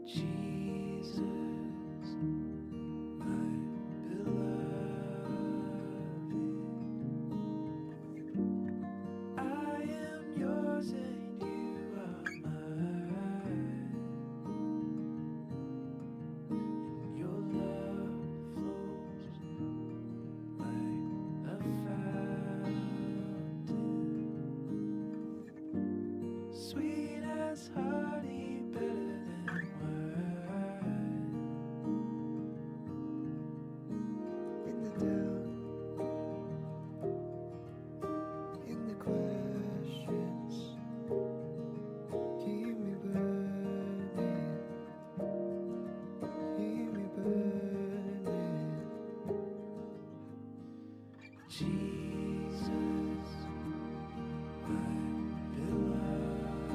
Jesus, my beloved, I am yours and you are mine, and your love flows like a fountain, sweet as honey, better than wine. In the doubt, in the questions, keep me burning, keep me burning. Jesus, my beloved,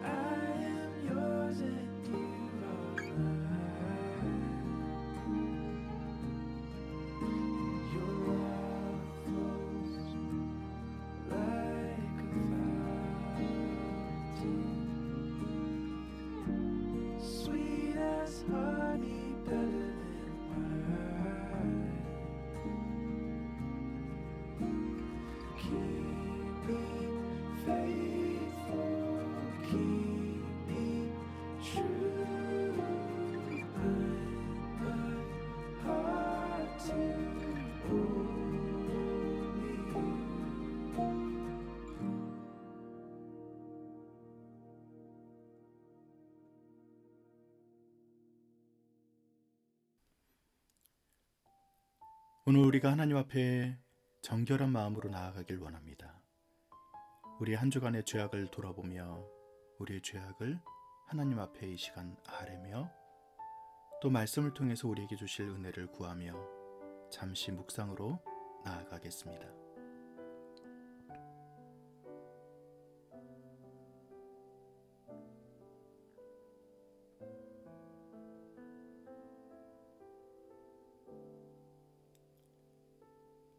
I am yours and you are mine. Your love flows like a fountain, sweet as honey, better than wine. Keep me faithful, keep me true. Bind my heart to only you. 오늘 우리가 하나님 앞에 정결한 마음으로 나아가길 원합니다. 우리 한 주간의 죄악을 돌아보며 우리의 죄악을 하나님 앞에 이 시간 아뢰며 또 말씀을 통해서 우리에게 주실 은혜를 구하며 잠시 묵상으로 나아가겠습니다.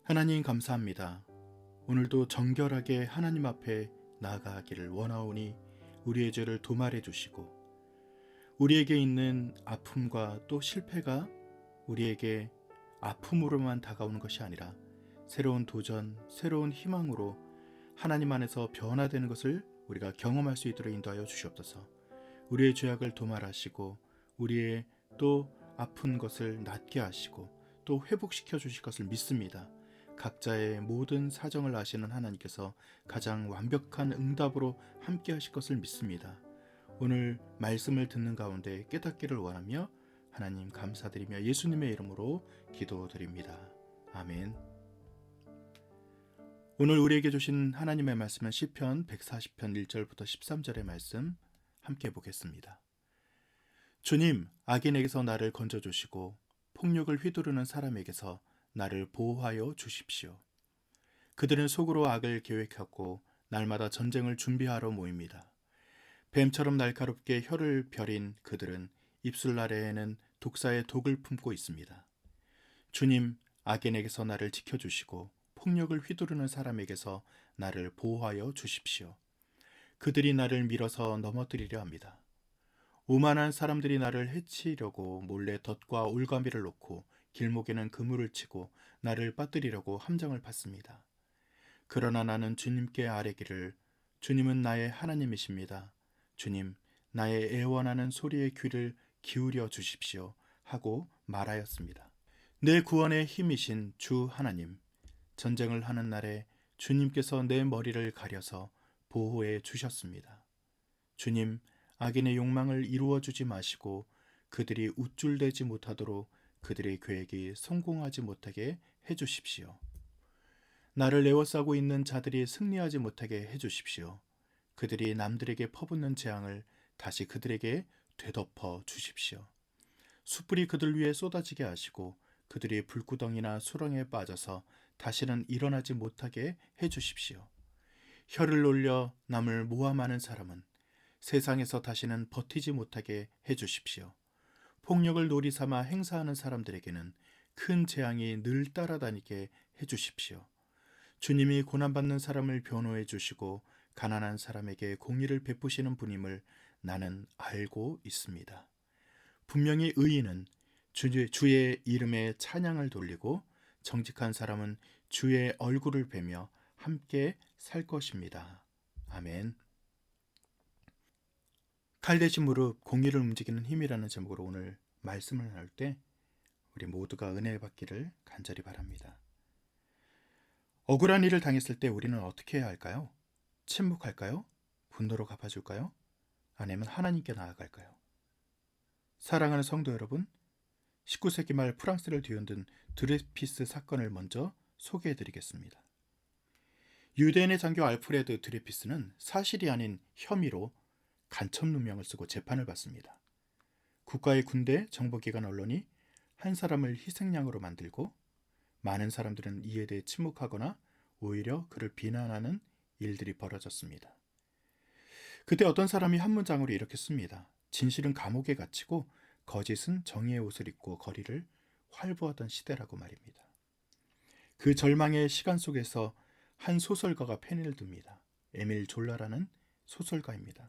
하나님 감사합니다. 오늘도 정결하게 하나님 앞에 나아가기를 원하오니 우리의 죄를 도말해 주시고 우리에게 있는 아픔과 또 실패가 우리에게 아픔으로만 다가오는 것이 아니라 새로운 도전, 새로운 희망으로 하나님 안에서 변화되는 것을 우리가 경험할 수 있도록 인도하여 주시옵소서. 우리의 죄악을 도말하시고 우리의 또 아픈 것을 낫게 하시고 또 회복시켜 주실 것을 믿습니다. 각자의 모든 사정을 아시는 하나님께서 가장 완벽한 응답으로 함께 하실 것을 믿습니다. 오늘 말씀을 듣는 가운데 깨닫기를 원하며 하나님 감사드리며 예수님의 이름으로 기도드립니다. 아멘. 오늘 우리에게 주신 하나님의 말씀은 시편 140편 1절부터 13절의 말씀 함께 보겠습니다. 주님, 악인에게서 나를 건져주시고 폭력을 휘두르는 사람에게서 나를 보호하여 주십시오. 그들은 속으로 악을 계획하고 날마다 전쟁을 준비하러 모입니다. 뱀처럼 날카롭게 혀를 벼린 그들은 입술 아래에는 독사의 독을 품고 있습니다. 주님, 악인에게서 나를 지켜주시고 폭력을 휘두르는 사람에게서 나를 보호하여 주십시오. 그들이 나를 밀어서 넘어뜨리려 합니다. 오만한 사람들이 나를 해치려고 몰래 덫과 올가미를 놓고 길목에는 그물을 치고 나를 빠뜨리려고 함정을 팠습니다. 그러나 나는 주님께 아뢰기를 주님은 나의 하나님이십니다. 주님, 나의 애원하는 소리에 귀를 기울여 주십시오 하고 말하였습니다. 내 구원의 힘이신 주 하나님, 전쟁을 하는 날에 주님께서 내 머리를 가려서 보호해 주셨습니다. 주님, 악인의 욕망을 이루어주지 마시고 그들이 우쭐대지 못하도록 그들의 계획이 성공하지 못하게 해주십시오. 나를 에워싸고 있는 자들이 승리하지 못하게 해주십시오. 그들이 남들에게 퍼붓는 재앙을 다시 그들에게 되덮어 주십시오. 숯불이 그들 위에 쏟아지게 하시고 그들이 불구덩이나 수렁에 빠져서 다시는 일어나지 못하게 해주십시오. 혀를 놀려 남을 모함하는 사람은 세상에서 다시는 버티지 못하게 해주십시오. 폭력을 놀이 삼아 행사하는 사람들에게는 큰 재앙이 늘 따라다니게 해주십시오. 주님이 고난받는 사람을 변호해 주시고 가난한 사람에게 공의를 베푸시는 분임을 나는 알고 있습니다. 분명히 의인은 주의 이름에 찬양을 돌리고 정직한 사람은 주의 얼굴을 뵈며 함께 살 것입니다. 아멘. 칼대신 무릎, 공의를 움직이는 힘이라는 제목으로 오늘 말씀을 나눌 때 우리 모두가 은혜 받기를 간절히 바랍니다. 억울한 일을 당했을 때 우리는 어떻게 해야 할까요? 침묵할까요? 분노로 갚아줄까요? 아니면 하나님께 나아갈까요? 사랑하는 성도 여러분, 19세기 말 프랑스를 뒤흔든 드레피스 사건을 먼저 소개해드리겠습니다. 유대인의 장교 알프레드 드레피스는 사실이 아닌 혐의로 간첩 누명을 쓰고 재판을 받습니다. 국가의 군대, 정보기관, 언론이 한 사람을 희생양으로 만들고 많은 사람들은 이에 대해 침묵하거나 오히려 그를 비난하는 일들이 벌어졌습니다. 그때 어떤 사람이 한 문장으로 이렇게 씁니다. 진실은 감옥에 갇히고 거짓은 정의의 옷을 입고 거리를 활보하던 시대라고 말입니다. 그 절망의 시간 속에서 한 소설가가 펜을 듭니다. 에밀 졸라라는 소설가입니다.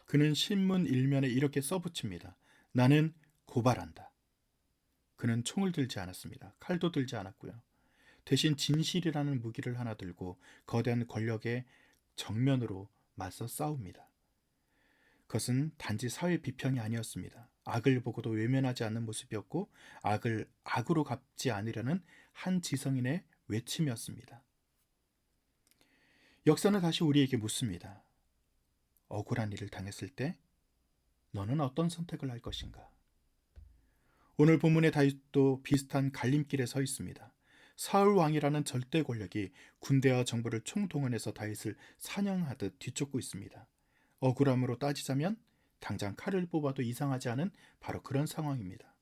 그는 신문 일면에 이렇게 써붙입니다. 나는 고발한다. 그는 총을 들지 않았습니다. 칼도 들지 않았고요. 대신 진실이라는 무기를 하나 들고 거대한 권력의 정면으로 맞서 싸웁니다. 그것은 단지 사회 비평이 아니었습니다. 악을 보고도 외면하지 않는 모습이었고 악을 악으로 갚지 않으려는 한 지성인의 외침이었습니다. 역사는 다시 우리에게 묻습니다. 억울한 일을 당했을 때 너는 어떤 선택을 할 것인가? 오늘 본문의 다윗도 비슷한 갈림길에 서 있습니다. 사울 왕이라는 절대 권력이 군대와 정부를 총동원해서 다윗을 사냥하듯 뒤쫓고 있습니다. 억울함으로 따지자면 당장 칼을 뽑아도 이상하지 않은 바로 그런 상황입니다.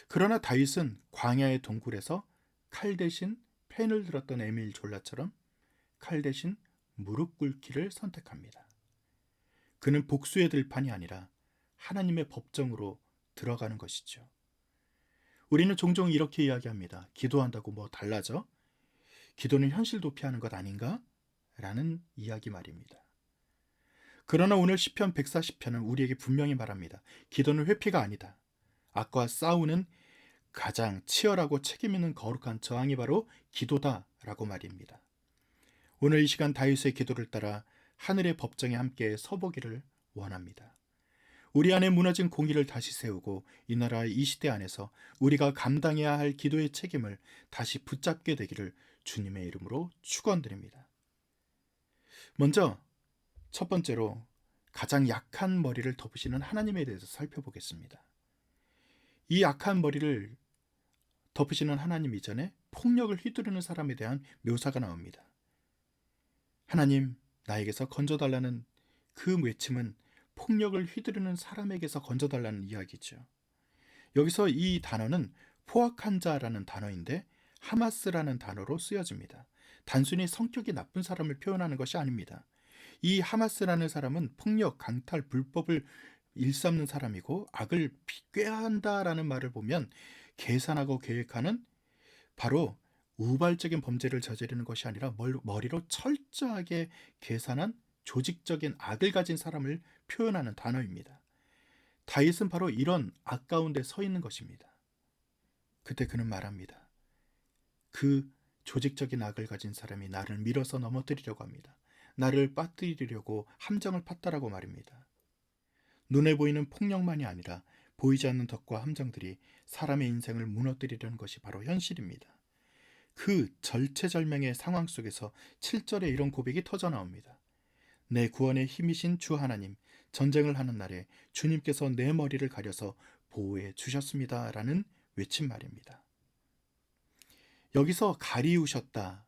그러나 다윗은 광야의 동굴에서 칼 대신 펜을 들었던 에밀 졸라처럼 칼 대신 무릎 꿇기를 선택합니다. 그는 복수의 들판이 아니라 하나님의 법정으로 들어가는 것이죠. 우리는 종종 이렇게 이야기합니다. 기도한다고 뭐 달라져? 기도는 현실 도피하는 것 아닌가? 라는 이야기 말입니다. 그러나 오늘 시편 140편은 우리에게 분명히 말합니다. 기도는 회피가 아니다. 악과 싸우는 가장 치열하고 책임있는 거룩한 저항이 바로 기도다라고 말입니다. 오늘 이 시간 다윗의 기도를 따라 하늘의 법정에 함께 서보기를 원합니다. 우리 안에 무너진 공의를 다시 세우고 이 나라 이 시대 안에서 우리가 감당해야 할 기도의 책임을 다시 붙잡게 되기를 주님의 이름으로 축원드립니다. 먼저 첫 번째로 가장 약한 머리를 덮으시는 하나님에 대해서 살펴보겠습니다. 이 약한 머리를 덮으시는 하나님 이전에 폭력을 휘두르는 사람에 대한 묘사가 나옵니다. 하나님, 나에게서 건져달라는 그 외침은 폭력을 휘두르는 사람에게서 건져달라는 이야기죠. 여기서 이 단어는 포악한 자라는 단어인데 하마스라는 단어로 쓰여집니다. 단순히 성격이 나쁜 사람을 표현하는 것이 아닙니다. 이 하마스라는 사람은 폭력, 강탈, 불법을 일삼는 사람이고 악을 꾀한다라는 말을 보면 계산하고 계획하는 바로 우발적인 범죄를 저지르는 것이 아니라 머리로 철저하게 계산한 조직적인 악을 가진 사람을 표현하는 단어입니다. 다윗은 바로 이런 악 가운데 서 있는 것입니다. 그때 그는 말합니다. 그 조직적인 악을 가진 사람이 나를 밀어서 넘어뜨리려고 합니다. 나를 빠뜨리려고 함정을 팠다라고 말입니다. 눈에 보이는 폭력만이 아니라 보이지 않는 덕과 함정들이 사람의 인생을 무너뜨리려는 것이 바로 현실입니다. 그 절체절명의 상황 속에서 7절에 이런 고백이 터져나옵니다. 내 구원의 힘이신 주 하나님, 전쟁을 하는 날에 주님께서 내 머리를 가려서 보호해 주셨습니다. 라는 외친 말입니다. 여기서 가리우셨다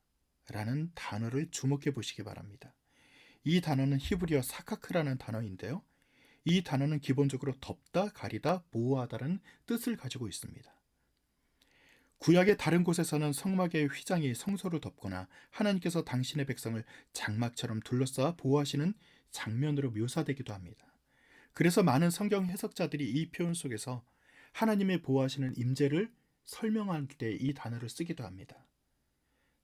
라는 단어를 주목해 보시기 바랍니다. 이 단어는 히브리어 사카크라는 단어인데요. 이 단어는 기본적으로 덮다, 가리다, 보호하다라는 뜻을 가지고 있습니다. 구약의 다른 곳에서는 성막의 휘장이 성소를 덮거나 하나님께서 당신의 백성을 장막처럼 둘러싸아 보호하시는 장면으로 묘사되기도 합니다. 그래서 많은 성경 해석자들이 이 표현 속에서 하나님의 보호하시는 임재를 설명할 때 이 단어를 쓰기도 합니다.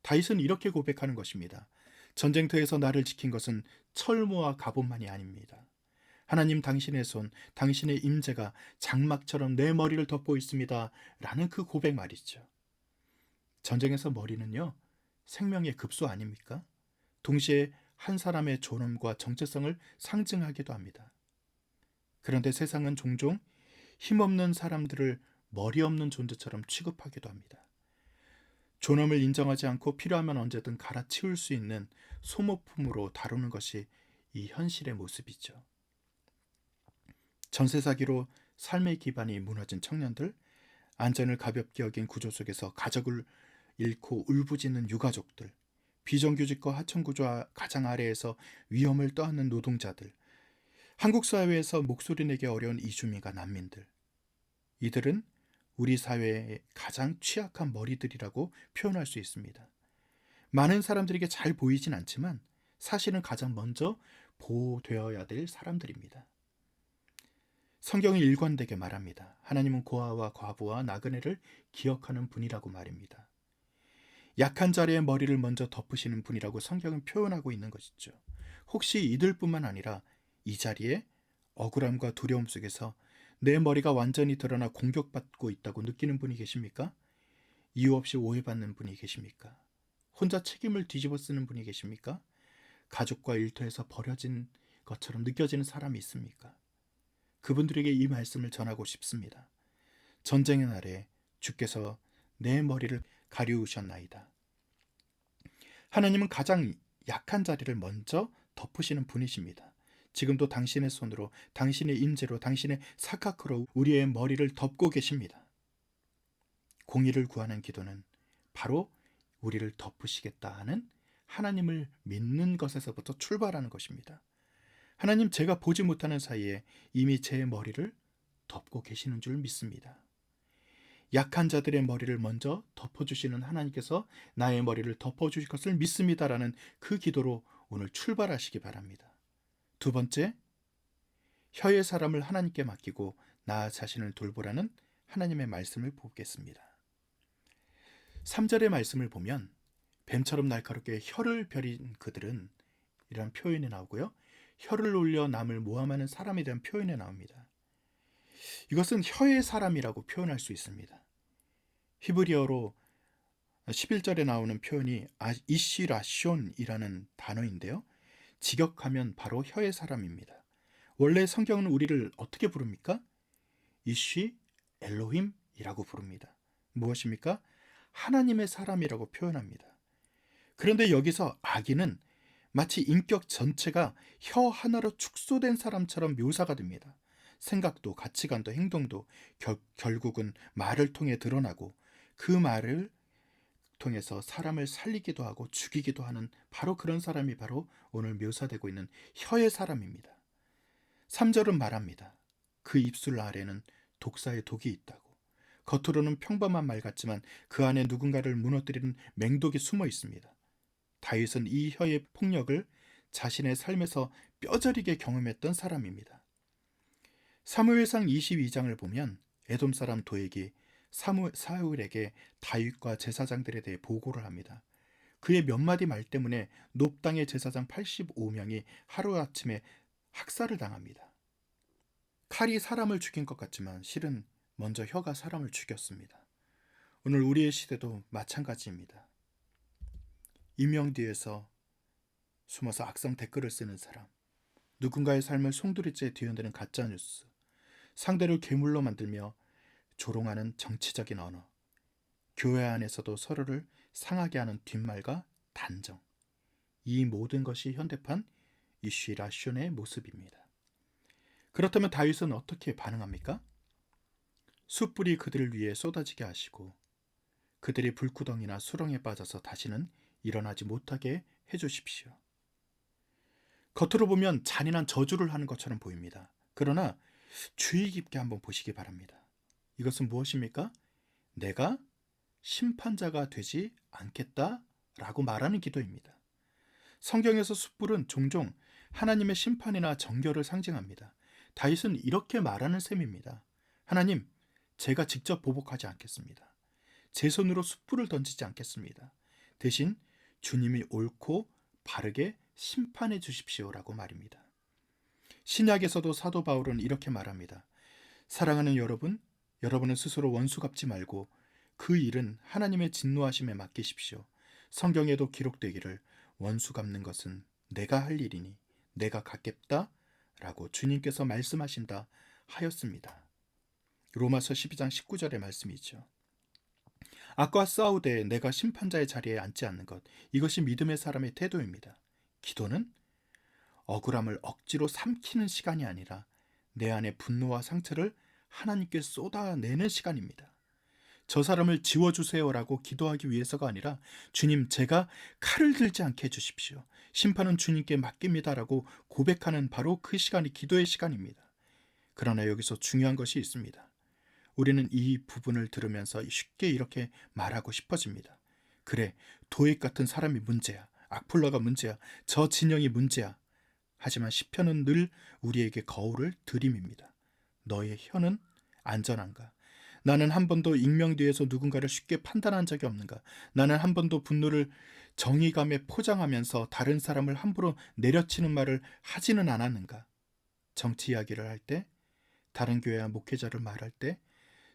다윗은 이렇게 고백하는 것입니다. 전쟁터에서 나를 지킨 것은 철모와 갑옷만이 아닙니다. 하나님 당신의 손, 당신의 임재가 장막처럼 내 머리를 덮고 있습니다. 라는 그 고백 말이죠. 전쟁에서 머리는요, 생명의 급소 아닙니까? 동시에 한 사람의 존엄과 정체성을 상징하기도 합니다. 그런데 세상은 종종 힘없는 사람들을 머리 없는 존재처럼 취급하기도 합니다. 존엄을 인정하지 않고 필요하면 언제든 갈아치울 수 있는 소모품으로 다루는 것이 이 현실의 모습이죠. 전세 사기로 삶의 기반이 무너진 청년들, 안전을 가볍게 여긴 구조 속에서 가족을 잃고 울부짖는 유가족들, 비정규직과 하청구조 가장 아래에서 위험을 떠안는 노동자들, 한국 사회에서 목소리 내기 어려운 이주민과 난민들, 이들은 우리 사회의 가장 취약한 머리들이라고 표현할 수 있습니다. 많은 사람들에게 잘 보이진 않지만 사실은 가장 먼저 보호되어야 될 사람들입니다. 성경이 일관되게 말합니다. 하나님은 고아와 과부와 나그네를 기억하는 분이라고 말입니다. 약한 자리의 머리를 먼저 덮으시는 분이라고 성경은 표현하고 있는 것이죠. 혹시 이들뿐만 아니라 이 자리에 억울함과 두려움 속에서 내 머리가 완전히 드러나 공격받고 있다고 느끼는 분이 계십니까? 이유 없이 오해받는 분이 계십니까? 혼자 책임을 뒤집어 쓰는 분이 계십니까? 가족과 일터에서 버려진 것처럼 느껴지는 사람이 있습니까? 그분들에게 이 말씀을 전하고 싶습니다. 전쟁의 날에 주께서 내 머리를 가리우셨나이다. 하나님은 가장 약한 자리를 먼저 덮으시는 분이십니다. 지금도 당신의 손으로, 당신의 임재로, 당신의 사카크로 우리의 머리를 덮고 계십니다. 공의를 구하는 기도는 바로 우리를 덮으시겠다 하는 하나님을 믿는 것에서부터 출발하는 것입니다. 하나님, 제가 보지 못하는 사이에 이미 제 머리를 덮고 계시는 줄 믿습니다. 약한 자들의 머리를 먼저 덮어주시는 하나님께서 나의 머리를 덮어주실 것을 믿습니다라는 그 기도로 오늘 출발하시기 바랍니다. 두 번째, 혀의 사람을 하나님께 맡기고 나 자신을 돌보라는 하나님의 말씀을 보겠습니다. 3절의 말씀을 보면 뱀처럼 날카롭게 혀를 벼린 그들은 이런 표현이 나오고요. 혀를 올려 남을 모함하는 사람에 대한 표현이 나옵니다. 이것은 혀의 사람이라고 표현할 수 있습니다. 히브리어로 11절에 나오는 표현이 이시라숀이라는 단어인데요. 직역하면 바로 혀의 사람입니다. 원래 성경은 우리를 어떻게 부릅니까? 이쉬 엘로힘이라고 부릅니다. 무엇입니까? 하나님의 사람이라고 표현합니다. 그런데 여기서 아기는 마치 인격 전체가 혀 하나로 축소된 사람처럼 묘사가 됩니다. 생각도 가치관도 행동도 결국은 말을 통해 드러나고 그 말을 통해서 사람을 살리기도 하고 죽이기도 하는 바로 그런 사람이 바로 오늘 묘사되고 있는 혀의 사람입니다. 3절은 말합니다. 그 입술 아래는 독사의 독이 있다고. 겉으로는 평범한 말 같지만 그 안에 누군가를 무너뜨리는 맹독이 숨어 있습니다. 다윗은 이 혀의 폭력을 자신의 삶에서 뼈저리게 경험했던 사람입니다. 사무엘상 22장을 보면 에돔 사람 도액이 사울에게 다윗과 제사장들에 대해 보고를 합니다. 그의 몇 마디 말 때문에 놉당의 제사장 85명이 하루아침에 학살을 당합니다. 칼이 사람을 죽인 것 같지만 실은 먼저 혀가 사람을 죽였습니다. 오늘 우리의 시대도 마찬가지입니다. 이명 뒤에서 숨어서 악성 댓글을 쓰는 사람, 누군가의 삶을 송두리째 뒤흔드는 가짜뉴스, 상대를 괴물로 만들며 조롱하는 정치적인 언어, 교회 안에서도 서로를 상하게 하는 뒷말과 단정, 이 모든 것이 현대판 이쉬라숀의 모습입니다. 그렇다면 다윗은 어떻게 반응합니까? 숯불이 그들을 위해 쏟아지게 하시고 그들이 불구덩이나 수렁에 빠져서 다시는 일어나지 못하게 해주십시오. 겉으로 보면 잔인한 저주를 하는 것처럼 보입니다. 그러나 주의 깊게 한번 보시기 바랍니다. 이것은 무엇입니까? 내가 심판자가 되지 않겠다라고 말하는 기도입니다. 성경에서 숯불은 종종 하나님의 심판이나 정결을 상징합니다. 다윗은 이렇게 말하는 셈입니다. 하나님, 제가 직접 보복하지 않겠습니다. 제 손으로 숯불을 던지지 않겠습니다. 대신 주님이 옳고 바르게 심판해 주십시오라고 말입니다. 신약에서도 사도 바울은 이렇게 말합니다. 사랑하는 여러분, 여러분은 스스로 원수 갚지 말고 그 일은 하나님의 진노하심에 맡기십시오. 성경에도 기록되기를 원수 갚는 것은 내가 할 일이니 내가 갚겠다 라고 주님께서 말씀하신다 하였습니다. 로마서 12장 19절의 말씀이죠. 악과 싸우되 내가 심판자의 자리에 앉지 않는 것, 이것이 믿음의 사람의 태도입니다. 기도는 억울함을 억지로 삼키는 시간이 아니라 내 안의 분노와 상처를 하나님께 쏟아내는 시간입니다. 저 사람을 지워주세요라고 기도하기 위해서가 아니라 주님, 제가 칼을 들지 않게 해주십시오. 심판은 주님께 맡깁니다라고 고백하는 바로 그 시간이 기도의 시간입니다. 그러나 여기서 중요한 것이 있습니다. 우리는 이 부분을 들으면서 쉽게 이렇게 말하고 싶어집니다. 그래, 도액 같은 사람이 문제야. 악플러가 문제야. 저 진영이 문제야. 하지만 시편은 늘 우리에게 거울을 들이밉니다. 너의 혀는 안전한가? 나는 한 번도 익명 뒤에서 누군가를 쉽게 판단한 적이 없는가? 나는 한 번도 분노를 정의감에 포장하면서 다른 사람을 함부로 내려치는 말을 하지는 않았는가? 정치 이야기를 할 때, 다른 교회와 목회자를 말할 때,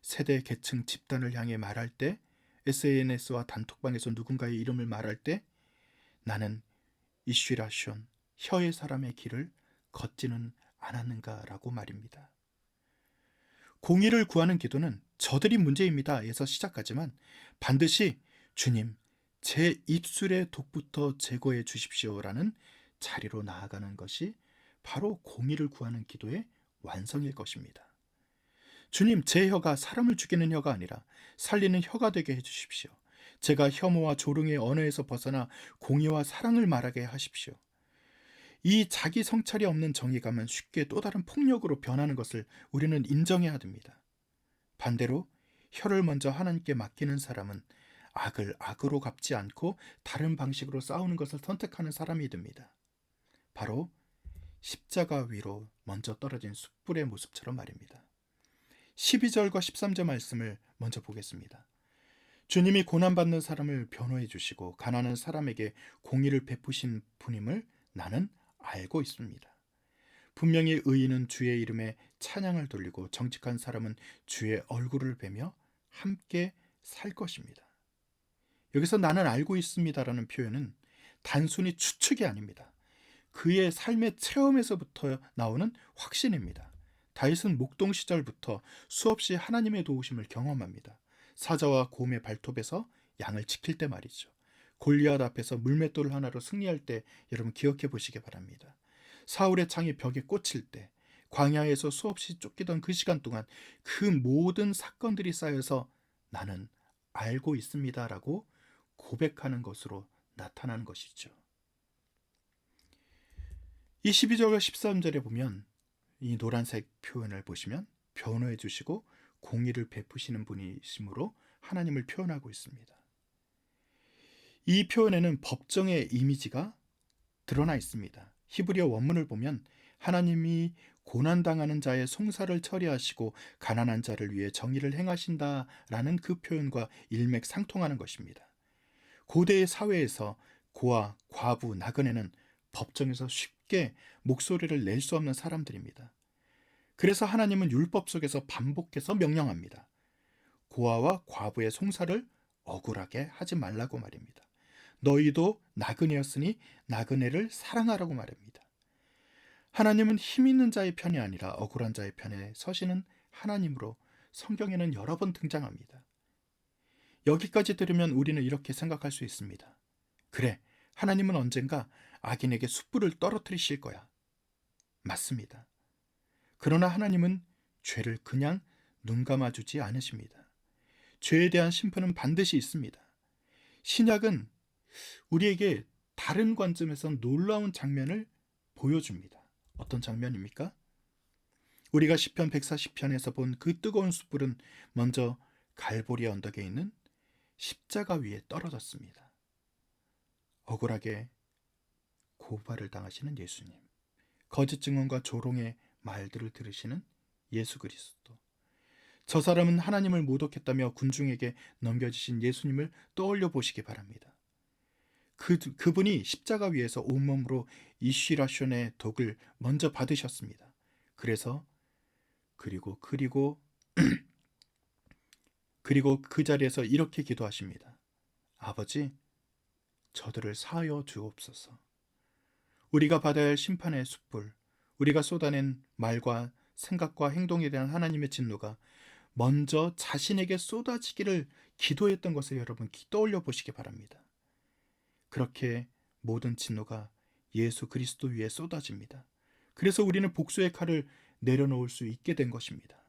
세대, 계층, 집단을 향해 말할 때, SNS와 단톡방에서 누군가의 이름을 말할 때, 나는 이슈라숀, 혀의 사람의 길을 걷지는 않았는가라고 말입니다. 공의를 구하는 기도는 저들이 문제입니다 에서 시작하지만 반드시 주님, 제 입술의 독부터 제거해 주십시오라는 자리로 나아가는 것이 바로 공의를 구하는 기도의 완성일 것입니다. 주님, 제 혀가 사람을 죽이는 혀가 아니라 살리는 혀가 되게 해주십시오. 제가 혐오와 조롱의 언어에서 벗어나 공의와 사랑을 말하게 하십시오. 이 자기 성찰이 없는 정의감은 쉽게 또 다른 폭력으로 변하는 것을 우리는 인정해야 됩니다. 반대로 혀를 먼저 하나님께 맡기는 사람은 악을 악으로 갚지 않고 다른 방식으로 싸우는 것을 선택하는 사람이 됩니다. 바로 십자가 위로 먼저 떨어진 숯불의 모습처럼 말입니다. 12절과 13절 말씀을 먼저 보겠습니다. 주님이 고난받는 사람을 변호해 주시고 가난한 사람에게 공의를 베푸신 분임을 나는 알고 있습니다. 분명히 의인은 주의 이름에 찬양을 돌리고 정직한 사람은 주의 얼굴을 뵈며 함께 살 것입니다. 여기서 나는 알고 있습니다라는 표현은 단순히 추측이 아닙니다. 그의 삶의 체험에서부터 나오는 확신입니다. 다윗은 목동 시절부터 수없이 하나님의 도우심을 경험합니다. 사자와 곰의 발톱에서 양을 지킬 때 말이죠. 골리앗 앞에서 물맷돌 하나로 승리할 때 여러분 기억해 보시기 바랍니다. 사울의 창이 벽에 꽂힐 때, 광야에서 수없이 쫓기던 그 시간 동안 그 모든 사건들이 쌓여서 나는 알고 있습니다라고 고백하는 것으로 나타나는 것이죠. 이 12절과 13절에 보면 이 노란색 표현을 보시면 변호해 주시고 공의를 베푸시는 분이심으로 하나님을 표현하고 있습니다. 이 표현에는 법정의 이미지가 드러나 있습니다. 히브리어 원문을 보면 하나님이 고난당하는 자의 송사를 처리하시고 가난한 자를 위해 정의를 행하신다라는 그 표현과 일맥상통하는 것입니다. 고대의 사회에서 고아, 과부, 나그네는 법정에서 쉽게 목소리를 낼 수 없는 사람들입니다. 그래서 하나님은 율법 속에서 반복해서 명령합니다. 고아와 과부의 송사를 억울하게 하지 말라고 말입니다. 너희도 나그네였으니 나그네를 사랑하라고 말합니다. 하나님은 힘 있는 자의 편이 아니라 억울한 자의 편에 서시는 하나님으로 성경에는 여러 번 등장합니다. 여기까지 들으면 우리는 이렇게 생각할 수 있습니다. 그래, 하나님은 언젠가 악인에게 숯불을 떨어뜨리실 거야. 맞습니다. 그러나 하나님은 죄를 그냥 눈 감아주지 않으십니다. 죄에 대한 심판은 반드시 있습니다. 신약은 우리에게 다른 관점에서 놀라운 장면을 보여줍니다. 어떤 장면입니까? 우리가 시편 140편에서 본 그 뜨거운 숯불은 먼저 갈보리 언덕에 있는 십자가 위에 떨어졌습니다. 억울하게 고발을 당하시는 예수님, 거짓 증언과 조롱의 말들을 들으시는 예수 그리스도, 저 사람은 하나님을 모독했다며 군중에게 넘겨지신 예수님을 떠올려 보시기 바랍니다. 그분이 십자가 위에서 온몸으로 이쉬라숀의 독을 먼저 받으셨습니다. 그래서 그리고 그 자리에서 이렇게 기도하십니다. 아버지, 저들을 사하여 주옵소서. 우리가 받아야 할 심판의 숯불, 우리가 쏟아낸 말과 생각과 행동에 대한 하나님의 진노가 먼저 자신에게 쏟아지기를 기도했던 것을 여러분 떠올려 보시기 바랍니다. 그렇게 모든 진노가 예수 그리스도 위에 쏟아집니다. 그래서 우리는 복수의 칼을 내려놓을 수 있게 된 것입니다.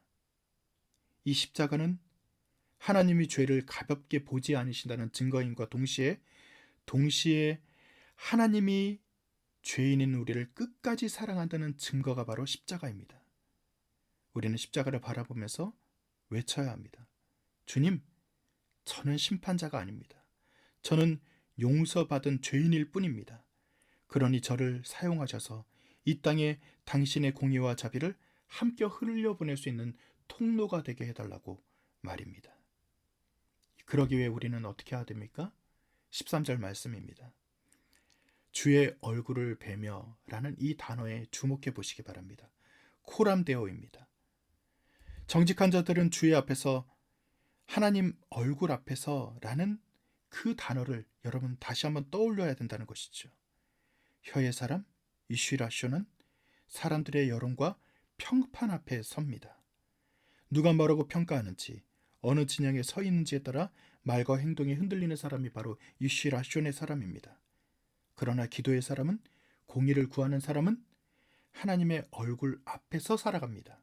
이 십자가는 하나님이 죄를 가볍게 보지 않으신다는 증거임과 동시에 하나님이 죄인인 우리를 끝까지 사랑한다는 증거가 바로 십자가입니다. 우리는 십자가를 바라보면서 외쳐야 합니다. 주님, 저는 심판자가 아닙니다. 저는 용서받은 죄인일 뿐입니다. 그러니 저를 사용하셔서 이 땅에 당신의 공의와 자비를 함께 흘려보낼 수 있는 통로가 되게 해달라고 말입니다. 그러기 위해 우리는 어떻게 해야 됩니까? 13절 말씀입니다. 주의 얼굴을 뵈며 라는 이 단어에 주목해 보시기 바랍니다. 코람데오입니다. 정직한 자들은 주의 앞에서, 하나님 얼굴 앞에서 라는 그 단어를 여러분 다시 한번 떠올려야 된다는 것이죠. 혀의 사람, 이쉬라쇼는 사람들의 여론과 평판 앞에 섭니다. 누가 뭐라고 평가하는지, 어느 진영에 서 있는지에 따라 말과 행동이 흔들리는 사람이 바로 이쉬라쇼의 사람입니다. 그러나 기도의 사람은, 공의를 구하는 사람은 하나님의 얼굴 앞에서 살아갑니다.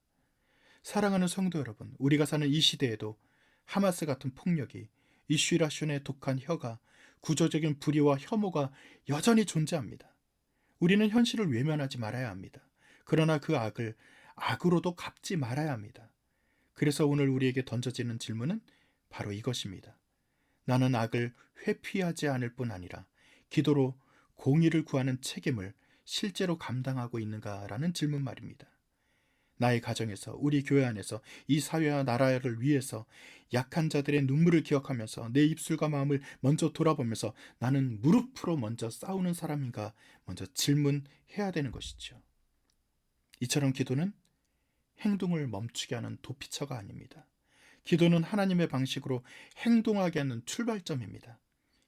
사랑하는 성도 여러분, 우리가 사는 이 시대에도 하마스 같은 폭력이, 이쉬라숀의 독한 혀가, 구조적인 불의와 혐오가 여전히 존재합니다. 우리는 현실을 외면하지 말아야 합니다. 그러나 그 악을 악으로도 갚지 말아야 합니다. 그래서 오늘 우리에게 던져지는 질문은 바로 이것입니다. 나는 악을 회피하지 않을 뿐 아니라 기도로 공의를 구하는 책임을 실제로 감당하고 있는가라는 질문 말입니다. 나의 가정에서, 우리 교회 안에서, 이 사회와 나라를 위해서 약한 자들의 눈물을 기억하면서 내 입술과 마음을 먼저 돌아보면서 나는 무릎으로 먼저 싸우는 사람인가 먼저 질문해야 되는 것이죠. 이처럼 기도는 행동을 멈추게 하는 도피처가 아닙니다. 기도는 하나님의 방식으로 행동하게 하는 출발점입니다.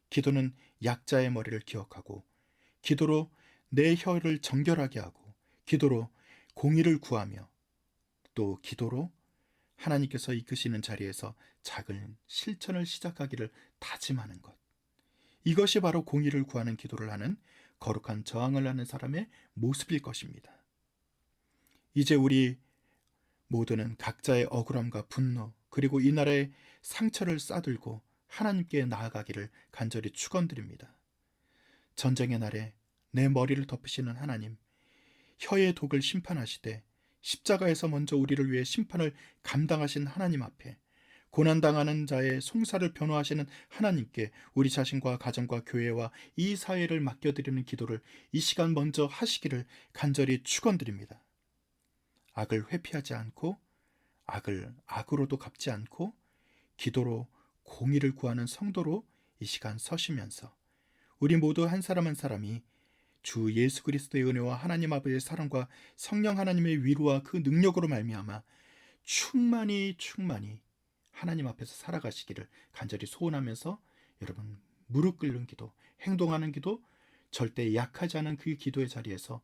기도는 약자의 머리를 기억하고, 기도로 내 혀를 정결하게 하고, 기도로 공의를 구하며, 또 기도로 하나님께서 이끄시는 자리에서 작은 실천을 시작하기를 다짐하는 것. 이것이 바로 공의를 구하는 기도를 하는, 거룩한 저항을 하는 사람의 모습일 것입니다. 이제 우리 모두는 각자의 억울함과 분노, 그리고 이 나라의 상처를 싸들고 하나님께 나아가기를 간절히 축원드립니다. 전쟁의 날에 내 머리를 덮으시는 하나님, 혀의 독을 심판하시되 십자가에서 먼저 우리를 위해 심판을 감당하신 하나님 앞에, 고난당하는 자의 송사를 변호하시는 하나님께 우리 자신과 가정과 교회와 이 사회를 맡겨드리는 기도를 이 시간 먼저 하시기를 간절히 축원드립니다. 악을 회피하지 않고, 악을 악으로도 갚지 않고, 기도로 공의를 구하는 성도로 이 시간 서시면서 우리 모두 한 사람 한 사람이 주 예수 그리스도의 은혜와 하나님 아버지의 사랑과 성령 하나님의 위로와 그 능력으로 말미암아 충만히 하나님 앞에서 살아가시기를 간절히 소원하면서, 여러분 무릎 꿇는 기도, 행동하는 기도, 절대 약하지 않은 그 기도의 자리에서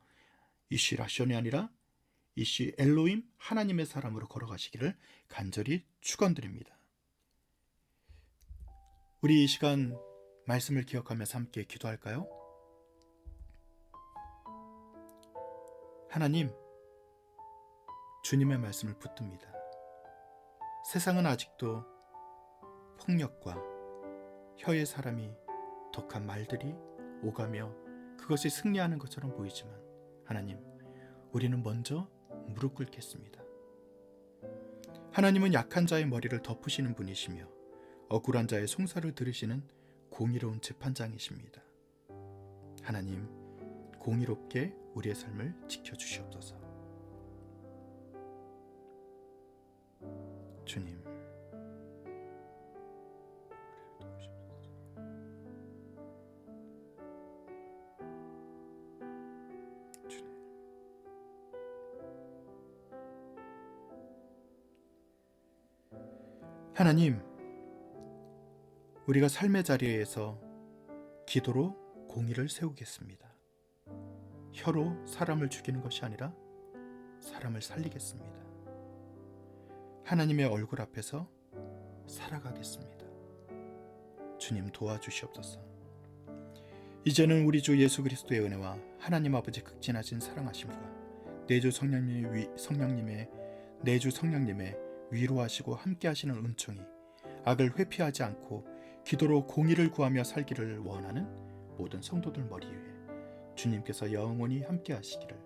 이쉬라숀이 아니라 이쉬 엘로임, 하나님의 사람으로 걸어가시기를 간절히 축원드립니다. 우리 이 시간 말씀을 기억하면서 함께 기도할까요? 하나님, 주님의 말씀을 붙듭니다. 세상은 아직도 폭력과 혀의 사람이, 독한 말들이 오가며 그것이 승리하는 것처럼 보이지만, 하나님, 우리는 먼저 무릎 꿇겠습니다. 하나님은 약한 자의 머리를 덮으시는 분이시며 억울한 자의 송사를 들으시는 공의로운 재판장이십니다. 하나님, 공의롭게 우리의 삶을 지켜주시옵소서. 주님, 하나님, 우리가 삶의 자리에서 기도로 공의를 세우겠습니다. 혀로 사람을 죽이는 것이 아니라 사람을 살리겠습니다. 하나님의 얼굴 앞에서 살아가겠습니다. 주님 도와주시옵소서. 이제는 우리 주 예수 그리스도의 은혜와 하나님 아버지 극진하신 사랑하심과 내주 성령님의 위로하시고 함께하시는 은총이 악을 회피하지 않고 기도로 공의를 구하며 살기를 원하는 모든 성도들 머리 위에 주님께서 영원히 함께하시기를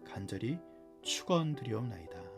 간절히 축원드리옵나이다.